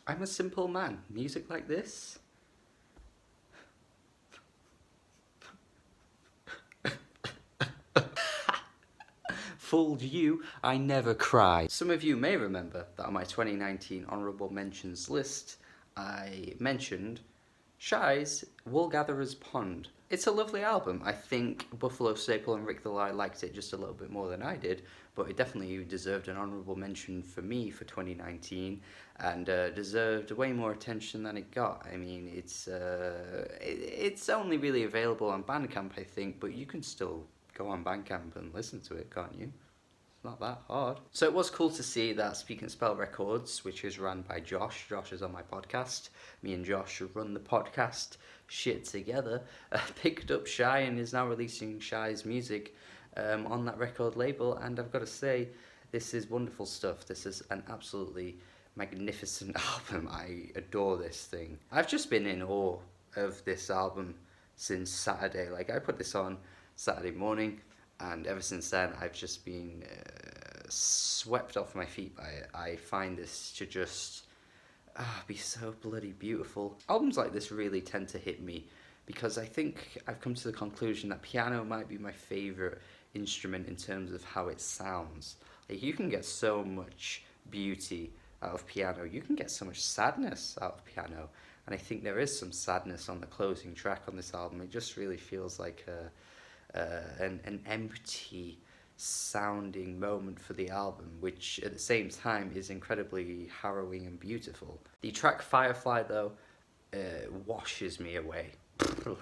I'm a simple man. Music like this? Fooled you, I never cry. Some of you may remember that on my 2019 honourable mentions list, I mentioned Shye's Wool Gatherer's Pond. It's a lovely album. I think Buffalo Staple and Rick the Lie liked it just a little bit more than I did, but it definitely deserved an honourable mention for me for 2019, and deserved way more attention than it got. I mean, it's only really available on Bandcamp, I think, but you can still go on Bandcamp and listen to it, can't you? Not that hard. So it was cool to see that Speak and Spell Records, which is run by Josh. Josh is on my podcast. Me and Josh run the podcast shit together. Picked up Shye and is now releasing Shye's music on that record label. And I've got to say, this is wonderful stuff. This is an absolutely magnificent album. I adore this thing. I've just been in awe of this album since Saturday. Like, I put this on Saturday morning, and ever since then I've just been swept off my feet by it. I find this to just be so bloody beautiful. Albums like this really tend to hit me because I think I've come to the conclusion that piano might be my favourite instrument in terms of how it sounds. Like, you can get so much beauty out of piano, you can get so much sadness out of piano, and I think there is some sadness on the closing track on this album. It just really feels like an empty sounding moment for the album, which at the same time is incredibly harrowing and beautiful. The track Firefly, though, washes me away.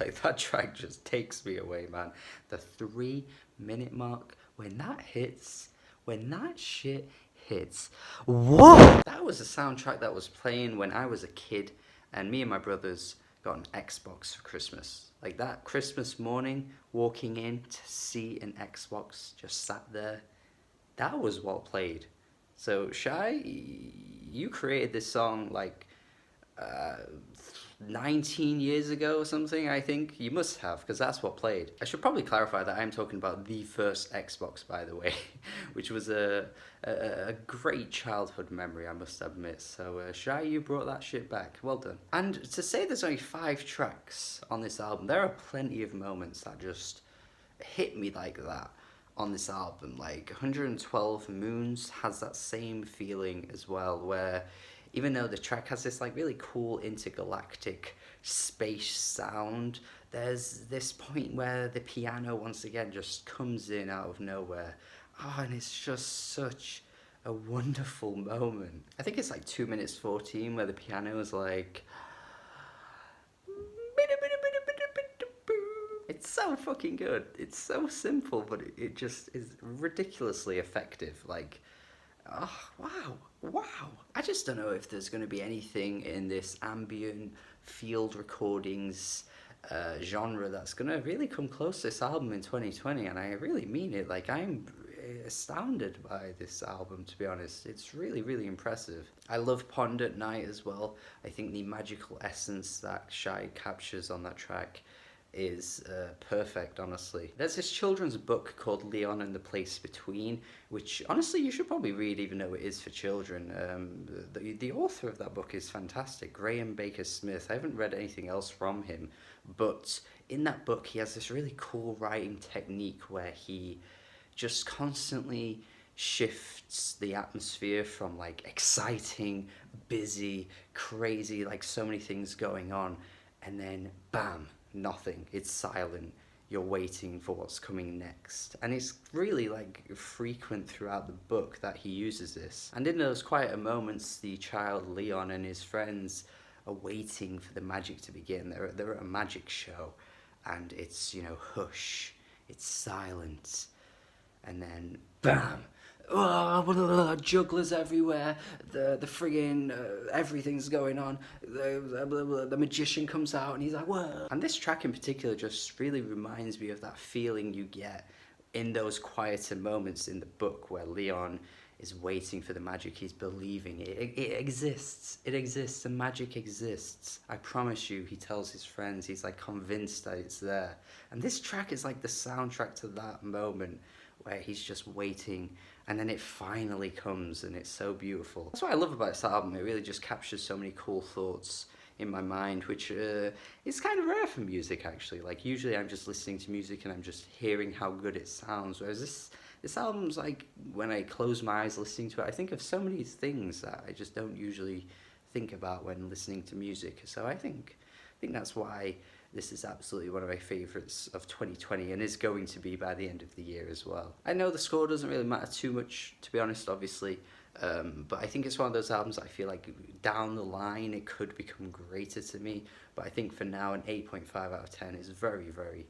Like, that track just takes me away, man. The 3-minute mark, when that hits, when that shit hits, whoa! That was a soundtrack that was playing when I was a kid, and me and my brothers got an Xbox for Christmas. Like, that Christmas morning, walking in to see an Xbox just sat there, that was what played. So, Shye, you created this song like 19 years ago or something, I think. You must have, because that's what played. I should probably clarify that I'm talking about the first Xbox, by the way, which was a great childhood memory, I must admit. So, Shye, you brought that shit back. Well done. And to say there's only 5 tracks on this album, there are plenty of moments that just hit me like that on this album. Like, 112 Moons has that same feeling as well, where even though the track has this like really cool intergalactic space sound, there's this point where the piano once again just comes in out of nowhere. Oh, and it's just such a wonderful moment. I think it's like 2 minutes 14 where the piano is like, it's so fucking good. It's so simple, but it just is ridiculously effective. Like, oh, wow. I just don't know if there's going to be anything in this ambient field recordings genre that's going to really come close to this album in 2020, and I really mean it. Like, I'm astounded by this album, to be honest. It's really, really impressive. I love Pond at Night as well. I think the magical essence that Shye captures on that track is perfect, honestly. There's this children's book called Leon and the Place Between, which honestly you should probably read, even though it is for children. The author of that book is fantastic, Graham Baker Smith. I haven't read anything else from him, but in that book he has this really cool writing technique where he just constantly shifts the atmosphere from like exciting, busy, crazy, like so many things going on, and then bam, nothing. It's silent. You're waiting for what's coming next. And it's really like frequent throughout the book that he uses this. And in those quieter moments, the child Leon and his friends are waiting for the magic to begin. They're at a magic show, and it's, hush, it's silent, and then bam, jugglers everywhere, the friggin' everything's going on, the magician comes out and he's like, whoa. And this track in particular just really reminds me of that feeling you get in those quieter moments in the book where Leon is waiting for the magic. He's believing it exists, the magic exists, I promise you. He tells his friends, he's like convinced that it's there. And this track is like the soundtrack to that moment where he's just waiting, and then it finally comes, and it's so beautiful. That's what I love about this album. It really just captures so many cool thoughts in my mind, which is kind of rare for music, actually. Like, usually I'm just listening to music and I'm just hearing how good it sounds, whereas this album's like, when I close my eyes listening to it, I think of so many things that I just don't usually think about when listening to music. So I think that's why this is absolutely one of my favourites of 2020, and is going to be by the end of the year as well. I know the score doesn't really matter too much, to be honest, obviously, but I think it's one of those albums that I feel like down the line it could become greater to me, but I think for now an 8.5 out of 10 is very, very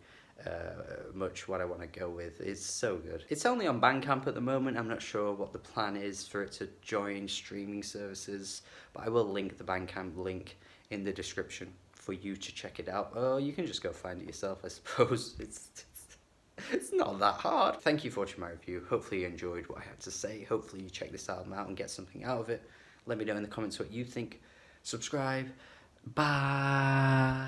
much what I want to go with. It's so good. It's only on Bandcamp at the moment. I'm not sure what the plan is for it to join streaming services, but I will link the Bandcamp link in the description for you to check it out. Or you can just go find it yourself, I suppose. It's not that hard. Thank you for watching my review. Hopefully you enjoyed what I had to say. Hopefully you check this album out and get something out of it. Let me know in the comments what you think. Subscribe. Bye.